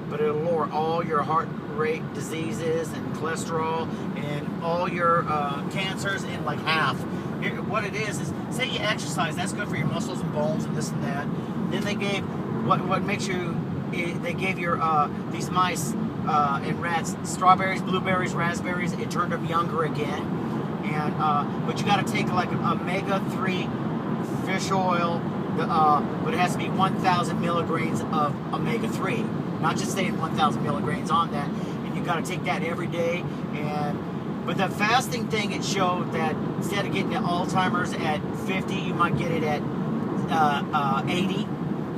but it'll lower all your heart rate diseases and cholesterol and all your cancers in like half. What it is say you exercise, that's good for your muscles and bones and this and that. Then they gave what makes you. They gave your these mice and rats strawberries, blueberries, raspberries. It turned them younger again. And but you got to take like omega-3 fish oil, but it has to be 1,000 milligrams of omega-3, not just saying 1,000 milligrams on that. And you got to take that every day. But the fasting thing, it showed that instead of getting the Alzheimer's at 50, you might get it at 80.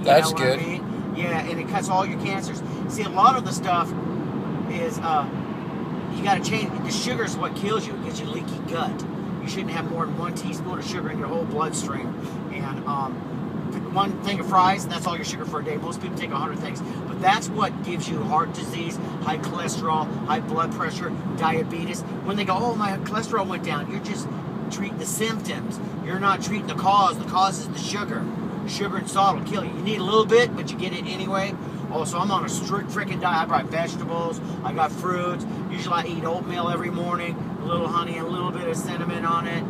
That's good. I mean? Yeah, and it cuts all your cancers. See, a lot of the stuff is you got to change. The sugar is what kills you. It gives you leaky gut. You shouldn't have more than 1 teaspoon of sugar in your whole bloodstream. And one thing of fries, and that's all your sugar for a day. Most people take 100 things. But that's what gives you heart disease, high cholesterol, high blood pressure, diabetes. When they go, oh, my cholesterol went down, you're just treating the symptoms. You're not treating the cause. The cause is the sugar. Sugar and salt will kill you. You need a little bit, but you get it anyway. Also, I'm on a strict freaking diet. I brought vegetables. I got fruits. Usually I eat oatmeal every morning. A little honey, a little bit of cinnamon on it.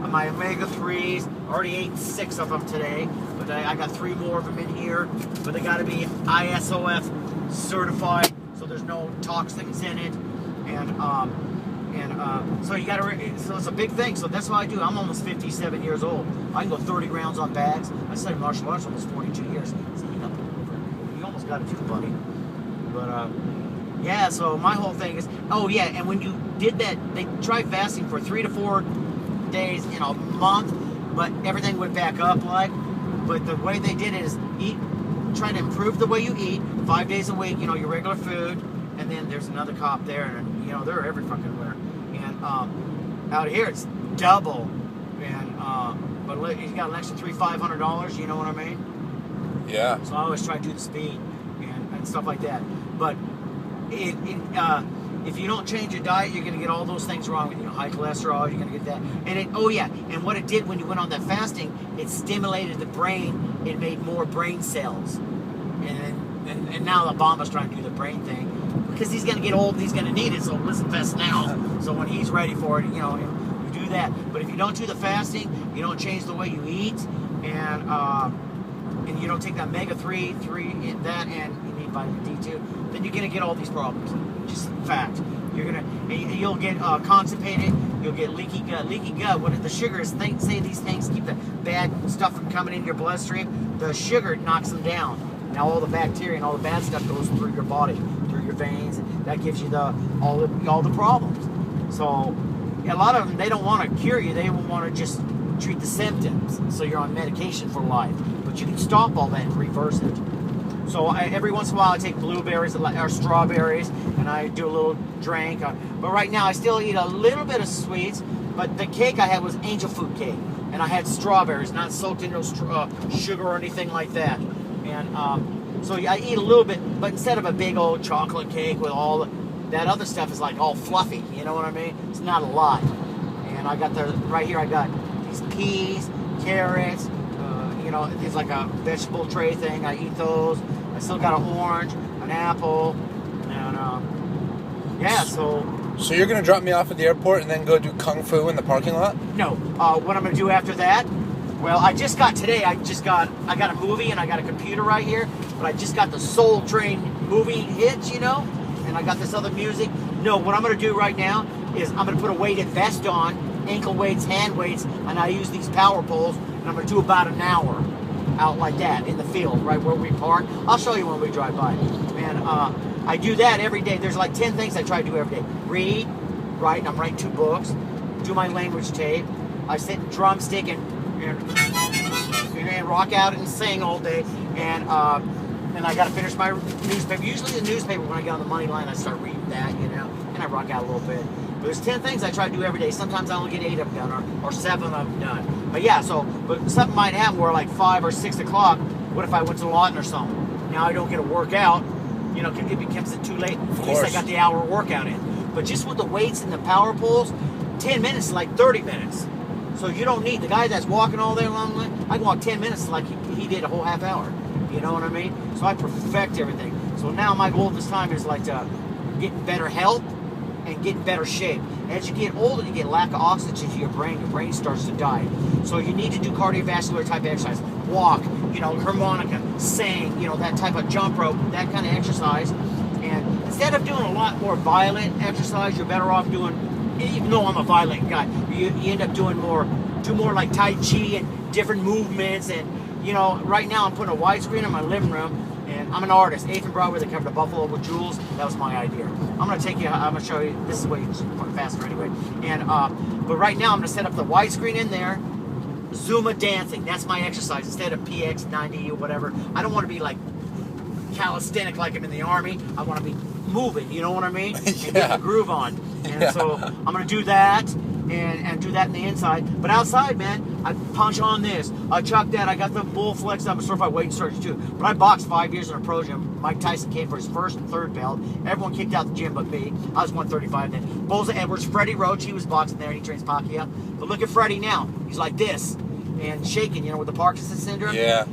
My omega-3s. I already ate 6 of them today. But I got 3 more of them in here. But they got to be ISOF certified. So there's no toxins in it. So you got to. So it's a big thing. So that's what I do. I'm almost 57 years old. I can go 30 rounds on bags. I studied martial arts almost 42 years. So you almost got it too, buddy. But yeah. So my whole thing is. Oh yeah. And when you did that, they tried fasting for 3 to 4 days in a month, but everything went back up. But the way they did it is try to improve the way you eat. 5 days a week. Your regular food. And then there's another cop there, and they're every fucking where. And out here it's double, and but he's got an extra $500. You know what I mean? Yeah. So I always try to do the speed and stuff like that. But if you don't change your diet, you're gonna get all those things wrong with you. High cholesterol, you're gonna get that. And what it did when you went on that fasting, it stimulated the brain. It made more brain cells, and now Obama's trying to do the brain thing. Because he's going to get old and he's going to need it, so let's invest now. So when he's ready for it, you do that. But if you don't do the fasting, you don't change the way you eat, and you don't take that omega-3 in that, and you need vitamin D too, then you're going to get all these problems. Just fact. You'll get constipated. You'll get leaky gut. Leaky gut. What the sugar is? Say these things keep the bad stuff from coming in your bloodstream. The sugar knocks them down. Now all the bacteria and all the bad stuff goes through your body, through your veins. That gives you all the problems. So a lot of them, they don't want to cure you. They want to just treat the symptoms. So you're on medication for life. But you can stop all that and reverse it. So every once in a while I take blueberries or strawberries and I do a little drink. But right now I still eat a little bit of sweets. But the cake I had was angel food cake. And I had strawberries, not soaked in no sugar or anything like that. And so I eat a little bit, but instead of a big old chocolate cake with all that other stuff is like all fluffy, you know what I mean? It's not a lot. And I got right here I got these peas, carrots, it's like a vegetable tray thing. I eat those. I still got an orange, an apple, and yeah, so you're going to drop me off at the airport and then go do Kung Fu in the parking lot? No. What I'm going to do after that, well, I got a movie and I got a computer right here, but I just got the Soul Train movie hits, and I got this other music. No, what I'm going to do right now is I'm going to put a weighted vest on, ankle weights, hand weights, and I use these power poles, and I'm going to do about an hour out like that in the field, right where we park. I'll show you when we drive by. And I do that every day. There's like 10 things I try to do every day. Read, write, I'm writing 2 books, do my language tape. I sit and drumstick and rock out and sing all day. And I got to finish my newspaper. Usually the newspaper, when I get on the money line, I start reading that, and I rock out a little bit. But there's 10 things I try to do every day. Sometimes I only get 8 of them done or 7 of them done. But yeah, but something might happen where like 5 or 6 o'clock, what if I went to Lawton or something? Now I don't get a workout, it becomes too late. At least I got the hour workout in. But just with the weights and the power pulls, 10 minutes is like 30 minutes. So you don't need the guy that's walking all day long. I can walk 10 minutes like he did a whole half hour. You know what I mean? So I perfect everything. So now my goal this time is like to get better health and get better shape. As you get older, you get lack of oxygen to your brain. Your brain starts to die. So you need to do cardiovascular type exercise. Walk, harmonica, sing, that type of jump rope, that kind of exercise. And instead of doing a lot more violent exercise, you're better off doing, even though I'm a violent guy, you end up doing more like Tai Chi and different movements. And, right now I'm putting a widescreen in my living room. And I'm an artist. 8th and Broadway, they covered the Buffalo with Jewels. That was my idea. I'm going to show you, this is way faster anyway. And, but right now I'm going to set up the widescreen in there. Zumba dancing, that's my exercise. Instead of PX90 or whatever. I don't want to be like calisthenic like I'm in the Army. I want to be moving, you know what I mean? And get the groove on. And so I'm going to do that. And do that in the inside. But outside, man, I punch on this. I chuck that. I got the bull flex up. I'm certified weight instructor too. But I boxed 5 years in a pro gym. Mike Tyson came for his first and third belt. Everyone kicked out the gym but me. I was 135 then. Boza Edwards, Freddie Roach, he was boxing there and he trains Pacquiao. But look at Freddie now. He's like this. And shaking, with the Parkinson's syndrome. Yeah.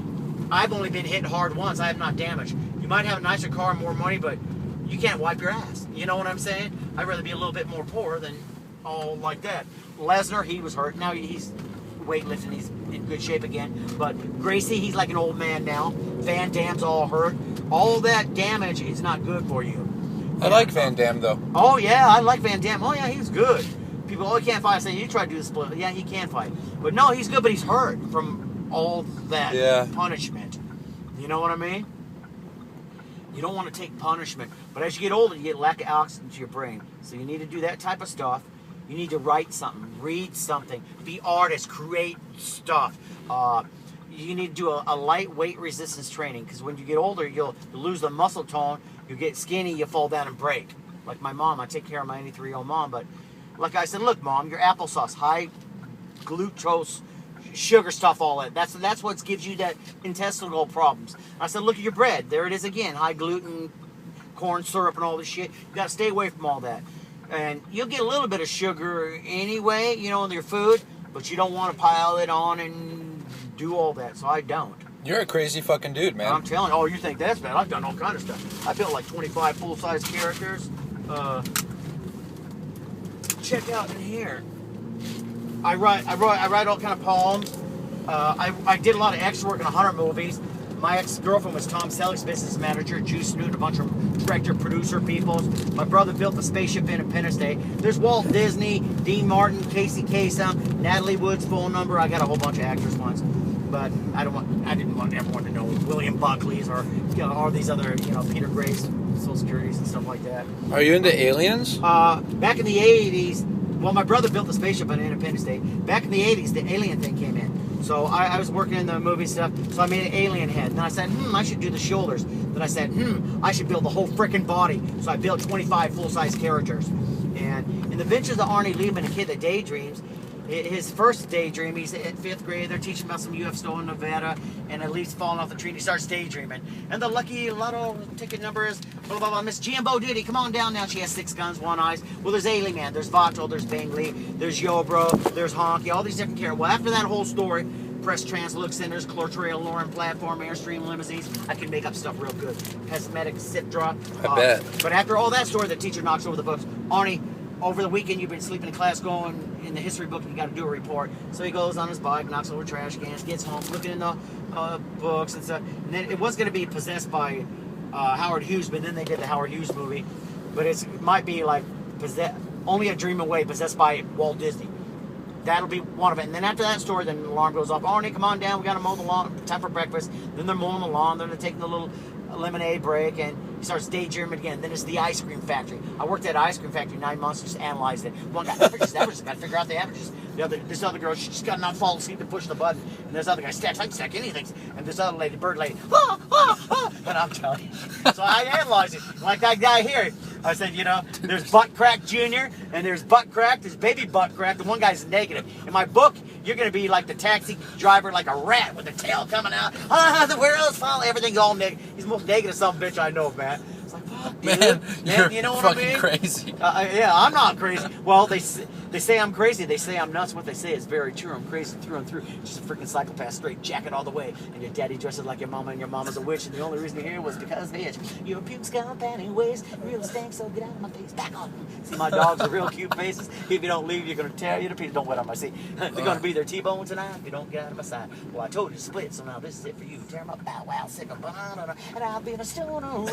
I've only been hit hard once. I have not damaged. You might have a nicer car and more money, but you can't wipe your ass. You know what I'm saying? I'd rather be a little bit more poor than all like that. Lesnar, he was hurt. Now he's weightlifting. He's in good shape again. But Gracie, he's like an old man now. Van Damme's all hurt. All that damage is not good for you. I like Van Damme, though. Oh, yeah, I like Van Damme. Oh, yeah, he's good. People, he can't fight. I say, you try to do the split. Yeah, he can fight. But no, he's good, but he's hurt from all that punishment. You know what I mean? You don't want to take punishment. But as you get older, you get lack of oxygen to your brain. So you need to do that type of stuff. You need to write something, read something, be artists, create stuff. You need to do a lightweight resistance training because when you get older, you'll lose the muscle tone, you get skinny, you fall down and break. Like my mom, I take care of my 83-year-old mom, but like I said, look, Mom, your applesauce, high glucose, sugar stuff, all that. That's what gives you that intestinal problems. I said, look at your bread. There it is again, high gluten, corn syrup, and all this shit. You got to stay away from all that. And you'll get a little bit of sugar anyway, in your food, but you don't want to pile it on and do all that, so I don't. You're a crazy fucking dude, man. I'm telling you. Oh, you think that's bad? I've done all kind of stuff. I built like 25 full-size characters. Check out in here. I write all kind of poems. I did a lot of extra work in 100 movies. My ex-girlfriend was Tom Selleck's business manager, Juice Newton, a bunch of director, producer people. My brother built the spaceship Independence Day. There's Walt Disney, Dean Martin, Casey Kasem, Natalie Wood's phone number. I got a whole bunch of actors ones, but I didn't want everyone to know William Buckley's or all these other Peter Gray's Social Securities and stuff like that. Are you into aliens? Back in the 80s, well, my brother built the spaceship on Independence Day. Back in the 80s, the alien thing came in. So I was working in the movie stuff, so I made an alien head. And I said, I should do the shoulders. Then I said, I should build the whole freaking body. So I built 25 full-size characters. And in the Adventures of Arnie Liebman, a kid that daydreams, his first daydream, he's in 5th grade, they're teaching about some UFO in Nevada, and a leaf's falling off the tree, and he starts daydreaming. And the lucky lotto ticket number is blah, blah, blah, Miss Jimbo Diddy, come on down now. She has 6 guns, 1 eye. Well, there's Alien Man, there's Vato, there's Bingley, there's Yobro, there's Honky, all these different characters. Well, after that whole story, Press Trans, Look Centers, Clortrail, Lauren Platform, Airstream Limousines, I can make up stuff real good. Cosmetic, Citra. I bet. But after all that story, the teacher knocks over the books. Arnie, over the weekend you've been sleeping in class going in the history book and you got to do a report. So he goes on his bike, knocks over trash cans, gets home, looking in the books and stuff. And then it was going to be possessed by Howard Hughes, but then they did the Howard Hughes movie. But it might be like Only a Dream Away, possessed by Walt Disney. That'll be one of it. And then after that story, then the alarm goes off. Arnie, come on down. We got to mow the lawn. Time for breakfast. Then they're mowing the lawn. Then they're taking a little lemonade break. And he starts daydreaming again. Then it's the ice cream factory. I worked at an ice cream factory 9 months, just analyzed it. One guy, averages. Got to figure out the averages. This other girl, she just got to not fall asleep to push the button. And this other guy, I can stack anything. And this other lady, bird lady, and I'm telling you. So I analyzed it. Like that guy here. I said, there's Butt Crack Jr. and there's Butt Crack, there's Baby Butt Crack. The one guy's negative. In my book, you're going to be like the taxi driver, like a rat with the tail coming out. The wheels fall. Everything's all negative. He's the most negative son of a bitch I know, man. It's like, fuck, dude. Man, you're you know what fucking I mean? crazy. Yeah, I'm not crazy. Well, they say I'm crazy. They say I'm nuts. What they say is very true. I'm crazy through and through. Just a freaking psychopath, straight jacket all the way. And your daddy dresses like your mama, and your mama's a witch. And the only reason you're here was because, bitch, your pukes got anyways. Real stank, so get out of my face. Back off. See, my dogs are real cute faces. If you don't leave, you're gonna tear you to pieces. Don't wet on my seat. They're gonna be their T-bone tonight if you don't get out of my side. Well, I told you to split, so now this is it for you. Tear them up, bow wow, sick of banana, and I'll be in a stoner.